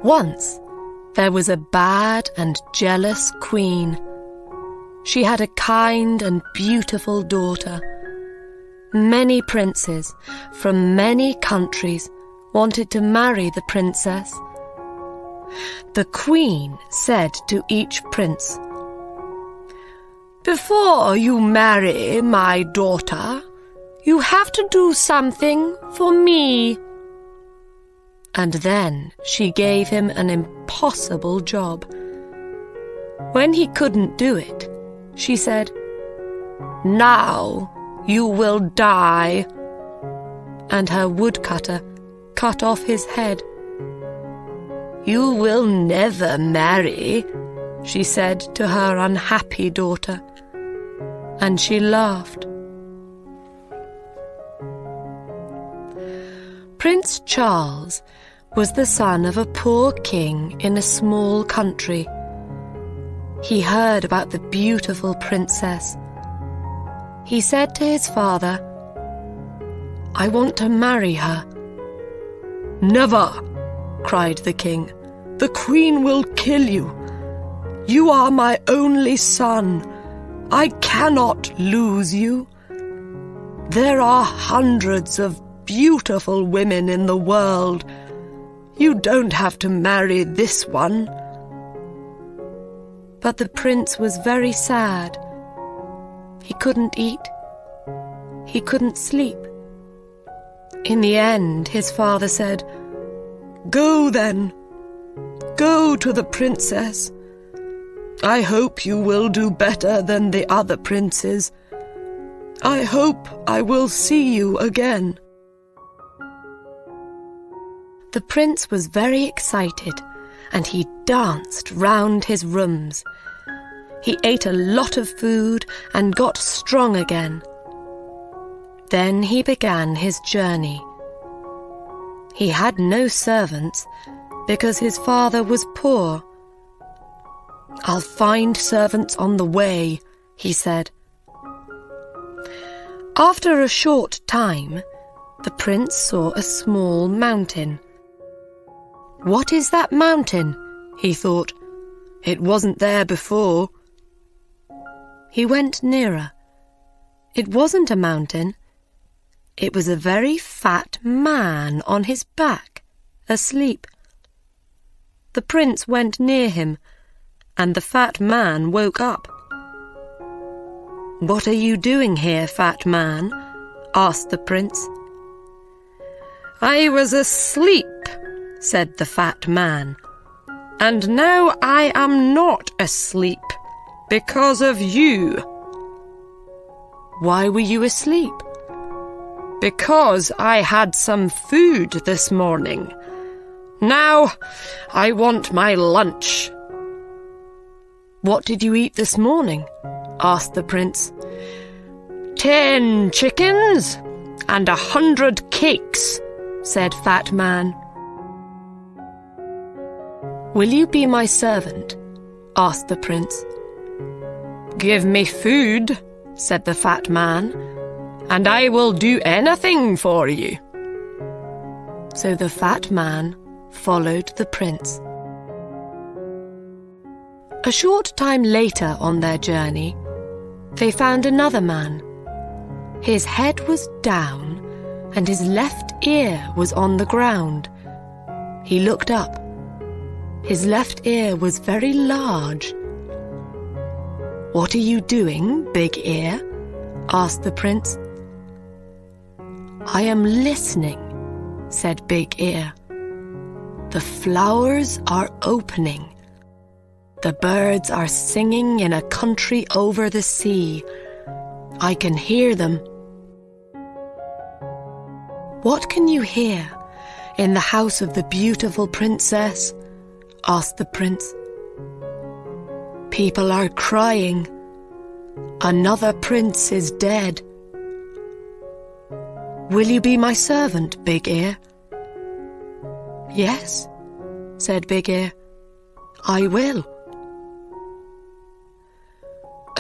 Once there was a bad and jealous queen. She had a kind and beautiful daughter. Many princes from many countries wanted to marry the princess. The queen said to each prince, "Before you marry my daughter, you have to do something for me." And then she gave him an impossible job. When he couldn't do it, she said, "Now you will die." And her woodcutter cut off his head. "You will never marry," she said to her unhappy daughter, and she laughed. Prince Charles was the son of a poor king in a small country. He heard about the beautiful princess. He said to his father, "I want to marry her." "Never!" cried the king. "The queen will kill you. You are my only son. I cannot lose you. There are hundreds of beautiful women in the world. You don't have to marry this one." But the prince was very sad. He couldn't eat. He couldn't sleep. In the end, his father said, "Go then. Go to the princess. I hope you will do better than the other princes. I hope I will see you again." The prince was very excited, and he danced round his rooms. He ate a lot of food and got strong again. Then he began his journey. He had no servants because his father was poor. "I'll find servants on the way," he said. After a short time, the prince saw a small mountain. "What is that mountain?" he thought. "It wasn't there before." He went nearer. It wasn't a mountain. It was a very fat man on his back, asleep. The prince went near him, and the fat man woke up. "What are you doing here, fat man?" asked the prince. "I was asleep," said the fat man, "and now I am not asleep because of you." "Why were you asleep?" "Because I had some food this morning. Now I want my lunch." "What did you eat this morning?" asked the prince. 10 chickens and 100 cakes," said Fat Man. "Will you be my servant?" asked the prince. "Give me food," said the fat man, "and I will do anything for you." So the fat man followed the prince. A short time later on their journey, they found another man. His head was down, and his left ear was on the ground. He looked up. His left ear was very large. "What are you doing, Big Ear?" asked the prince. "I am listening," said Big Ear. "The flowers are opening. The birds are singing in a country over the sea. I can hear them." "What can you hear in the house of the beautiful princess?" asked the prince. "People are crying. Another prince is dead." "Will you be my servant, Big Ear?" "Yes," said Big Ear. "I will."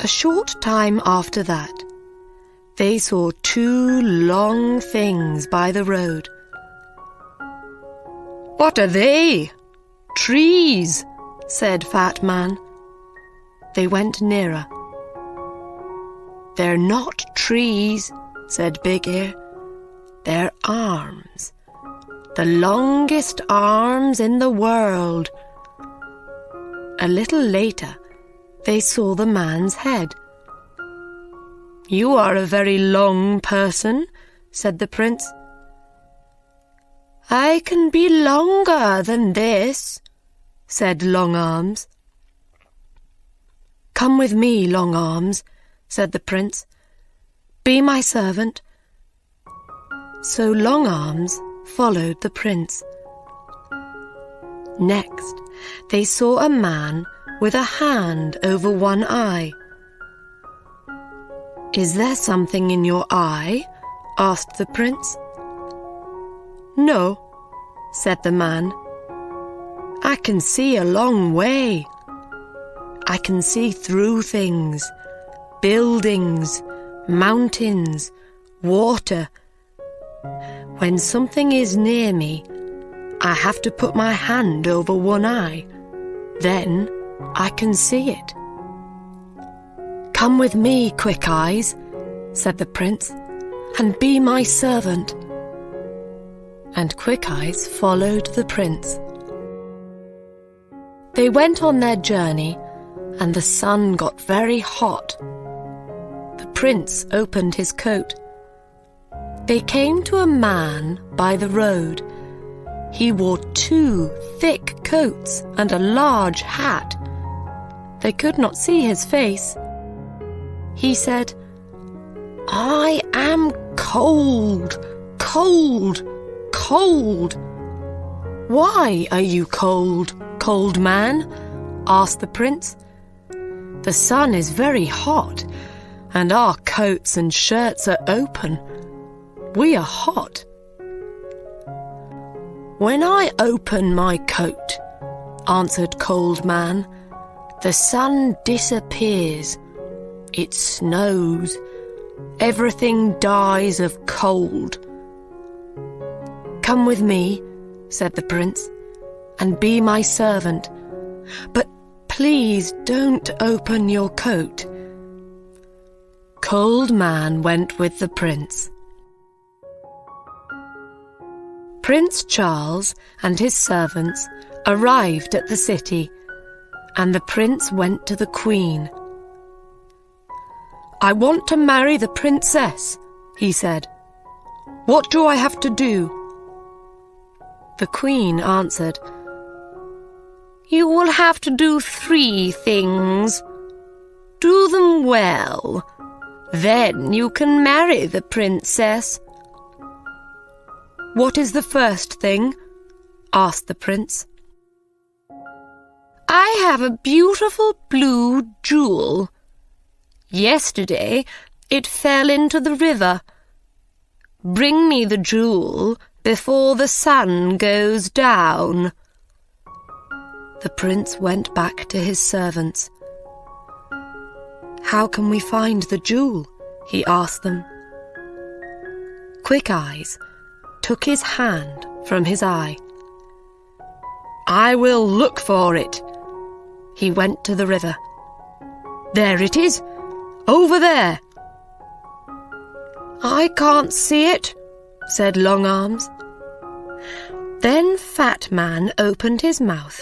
A short time after that, they saw 2 long things by the road. "What are they?" "Trees," said Fat Man. They went nearer. "They're not trees," said Big Ear. "They're arms. The longest arms in the world." A little later, they saw the man's head. "You are a very long person," said the prince. "I can be longer than this," said Long Arms. "Come with me, Long Arms," said the prince. "Be my servant." So Long Arms followed the prince. Next, they saw a man with a hand over one eye. "Is there something in your eye?" asked the prince. "No," said the man. "I can see a long way. I can see through things, buildings, mountains, water. When something is near me, I have to put my hand over one eye. Then I can see it." "Come with me, Quick Eyes," said the prince, "and be my servant." And Quick Eyes followed the prince. They went on their journey, and the sun got very hot. The prince opened his coat. They came to a man by the road. He wore 2 thick coats and a large hat. They could not see his face. He said, "I am cold, cold, cold." "Why are you cold, cold man?" asked the prince. "The sun is very hot, and our coats and shirts are open. We are hot." "When I open my coat," answered Cold Man, "the sun disappears. It snows. Everything dies of cold." "Come with me," said the prince, "and be my servant. But please don't open your coat." Cold Man went with the prince. Prince Charles and his servants arrived at the city, and the prince went to the Queen. "I want to marry the princess," he said. "What do I have to do?" The Queen answered, "You will have to do 3 things. Do them well. Then you can marry the princess." "What is the first thing?" asked the prince. "I have a beautiful blue jewel. Yesterday it fell into the river. Bring me the jewel before the sun goes down." The prince went back to his servants. "How can we find the jewel?" he asked them. Quick Eyes took his hand from his eye. "I will look for it." He went to the river. "There it is, over there." "I can't see it," said Long Arms. Then Fat Man opened his mouth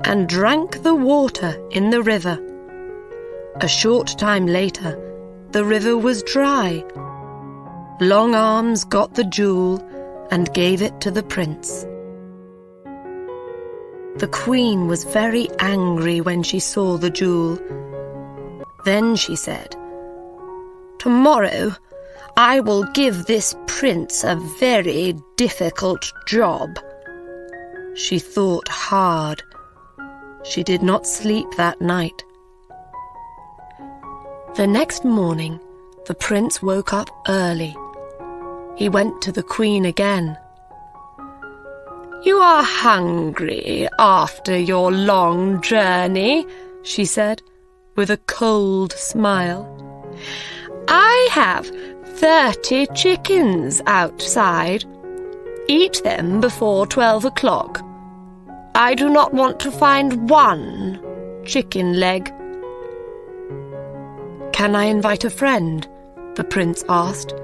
and drank the water in the river. A short time later, the river was dry. Long Arms got the jewel and gave it to the prince. The Queen was very angry when she saw the jewel. Then she said, "Tomorrow I will give this prince a very difficult job." She thought hard. She did not sleep that night. The next morning, the prince woke up early. He went to the Queen again. "You are hungry after your long journey," she said, with a cold smile. "I have 30 chickens outside. Eat them before 12 o'clock. I do not want to find one chicken leg." "Can I invite a friend?" the prince asked.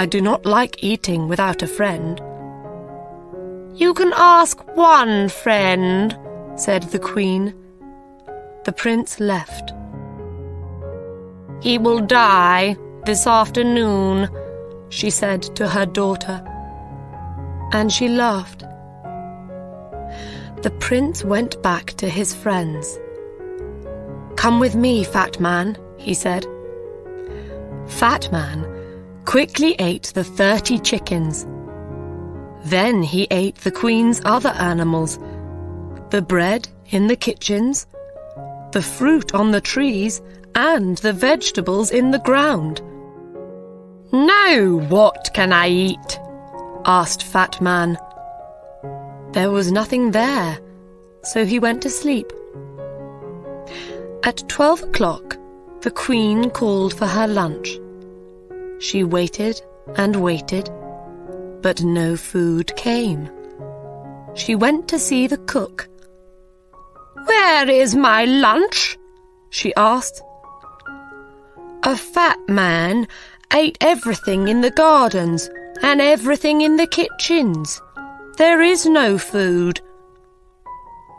"I do not like eating without a friend." "You can ask one friend," said the queen. The prince left. "He will die this afternoon," she said to her daughter, and she laughed. The prince went back to his friends. "Come with me, Fat Man," he said. Fat Man quickly ate the 30 chickens. Then he ate the queen's other animals, the bread in the kitchens, the fruit on the trees, and the vegetables in the ground. "Now what can I eat?" asked Fat Man. There was nothing there, so he went to sleep. At 12 o'clock, the queen called for her lunch. She waited and waited, but no food came. She went to see the cook. "Where is my lunch?" she asked. "A fat man ate everything in the gardens and everything in the kitchens. There is no food."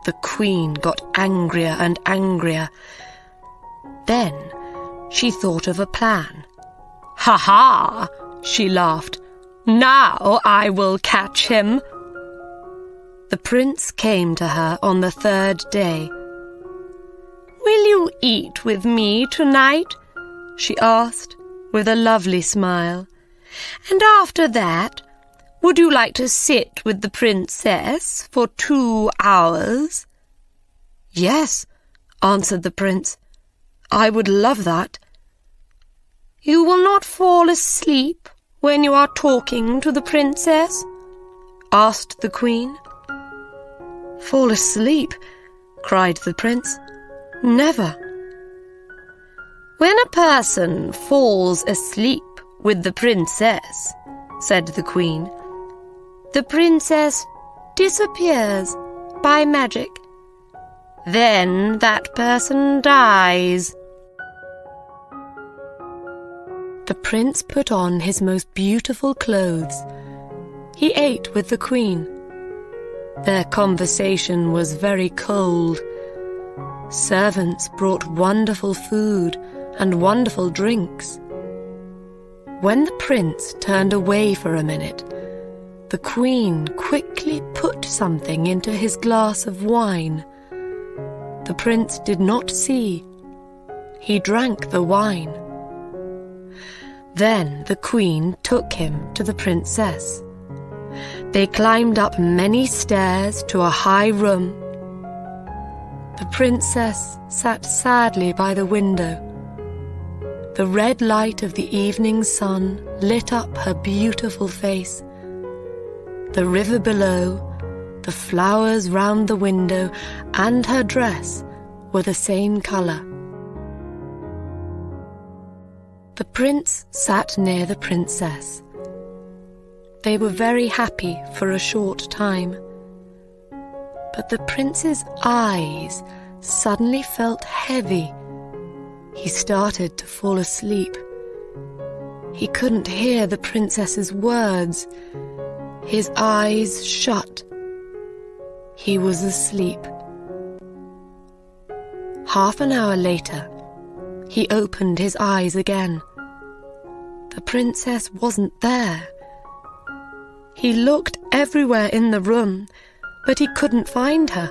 The queen got angrier and angrier. Then she thought of a plan. "Ha ha!" she laughed. "Now I will catch him." The prince came to her on the 3rd day. "Will you eat with me tonight?" she asked, with a lovely smile. "And after that, would you like to sit with the princess for 2 hours?" "Yes," answered the prince. "I would love that." "You will not fall asleep when you are talking to the princess?" asked the queen. "Fall asleep?" cried the prince. "Never." "When a person falls asleep with the princess," said the queen, "the princess disappears by magic. Then that person dies." The prince put on his most beautiful clothes. He ate with the queen. Their conversation was very cold. Servants brought wonderful food and wonderful drinks. When the prince turned away for a minute, the queen quickly put something into his glass of wine. The prince did not see. He drank the wine. Then the queen took him to the princess. They climbed up many stairs to a high room. The princess sat sadly by the window. The red light of the evening sun lit up her beautiful face. The river below, the flowers round the window, and her dress were the same colour. The prince sat near the princess. They were very happy for a short time. But the prince's eyes suddenly felt heavy. He started to fall asleep. He couldn't hear the princess's words. His eyes shut. He was asleep. Half an hour later, he opened his eyes again. The princess wasn't there. He looked everywhere in the room, but he couldn't find her.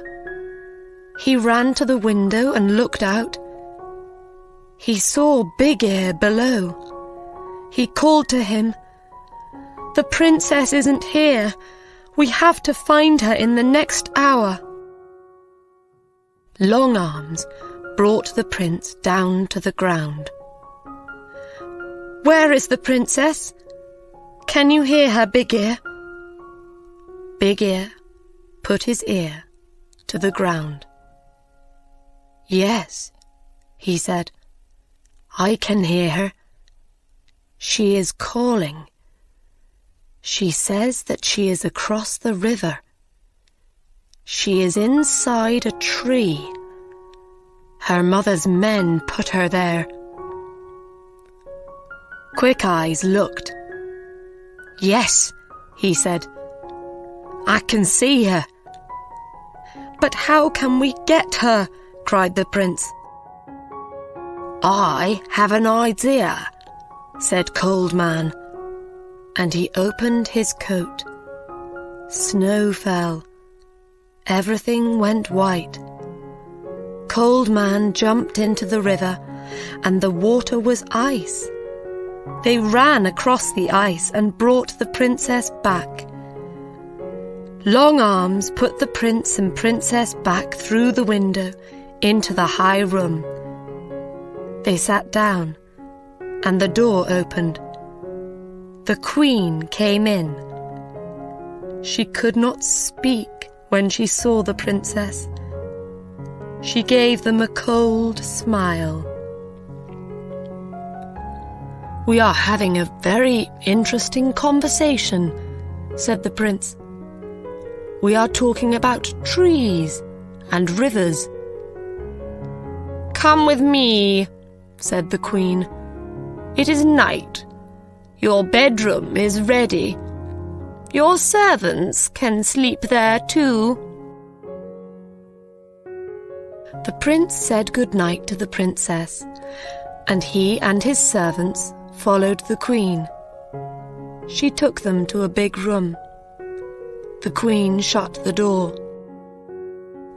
He ran to the window and looked out. He saw Big Ear below. He called to him, "The princess isn't here. We have to find her in the next hour." Long Arms brought the prince down to the ground. "Where is the princess? Can you hear her, Big Ear?" Big Ear put his ear to the ground. "Yes," he said, "I can hear her. She is calling. She says that she is across the river. she is inside a tree. Her mother's men put her there. Quick Eyes looked. Yes, he said, I can see her. But how can we get her? Cried the prince. I have an idea, said Cold Man, and he opened his coat. Snow fell. Everything went white. Cold Man jumped into the river, and the water was ice. They ran across the ice and brought the princess back. Long Arms put the prince and princess back through the window into the high room. They sat down, and the door opened. The queen came in. She could not speak when she saw the princess. She gave them a cold smile. We are having a very interesting conversation, said the prince. We are talking about trees and rivers. Come with me, said the queen. It is night. Your bedroom is ready. Your servants can sleep there too. The prince said good night to the princess, and he and his servants followed the queen. She took them to a big room. The queen shut the door.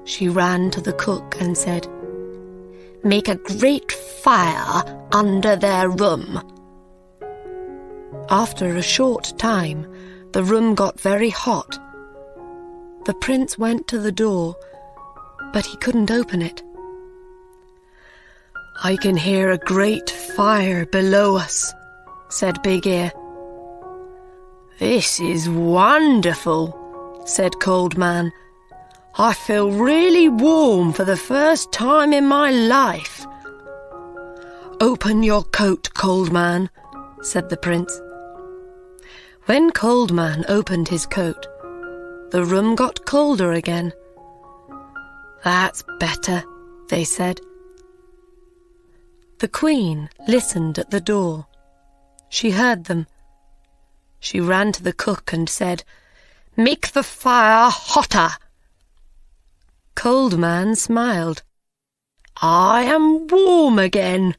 She ran to the cook and said, Make a great fire under their room. After a short time, the room got very hot. The prince went to the door, but he couldn't open it. I can hear a great fire below us, said Big Ear. This is wonderful, said Cold Man. I feel really warm for the first time in my life. Open your coat, Cold Man, said the prince. When Cold Man opened his coat, the room got colder again. That's better, they said. The queen listened at the door. She heard them. She ran to the cook and said, Make the fire hotter. Cold Man smiled. I am warm again,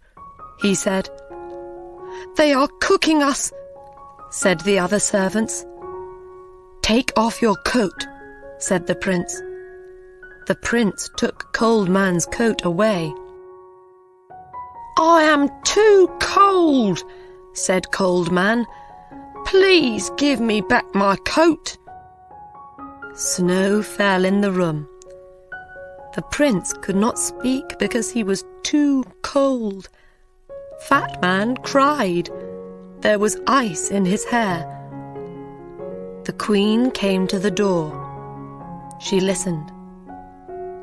he said. They are cooking us, said the other servants. Take off your coat, said the prince. The prince took Cold Man's coat away. I am too cold, said Cold Man. Please give me back my coat. Snow fell in the room. The prince could not speak because he was too cold. Fat Man cried. There was ice in his hair. The queen came to the door. She listened.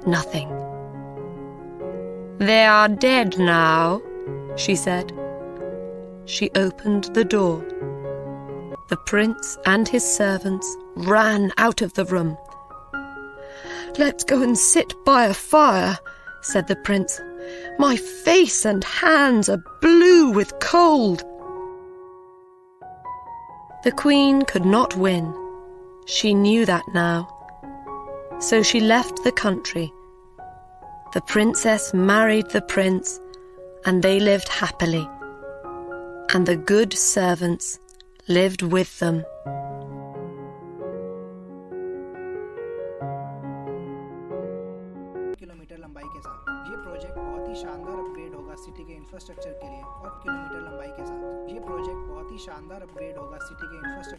Nothing. They are dead now, she said. She opened the door. The prince and his servants ran out of the room. Let's go and sit by a fire, said the prince. My face and hands are blue with cold. The queen could not win. She knew that now. So she left the country. The princess married the prince, and they lived happily. And the good servants lived with them. Kilometre लंबाई के साथ ये project बहुत ही शानदार upgrade होगा city के infrastructure के लिए और किलोमीटर लंबाई के साथ ये प्रोजेक्ट बहुत ही शानदार अपग्रेड होगा सिटी के इंफ्रास्ट्रक्चर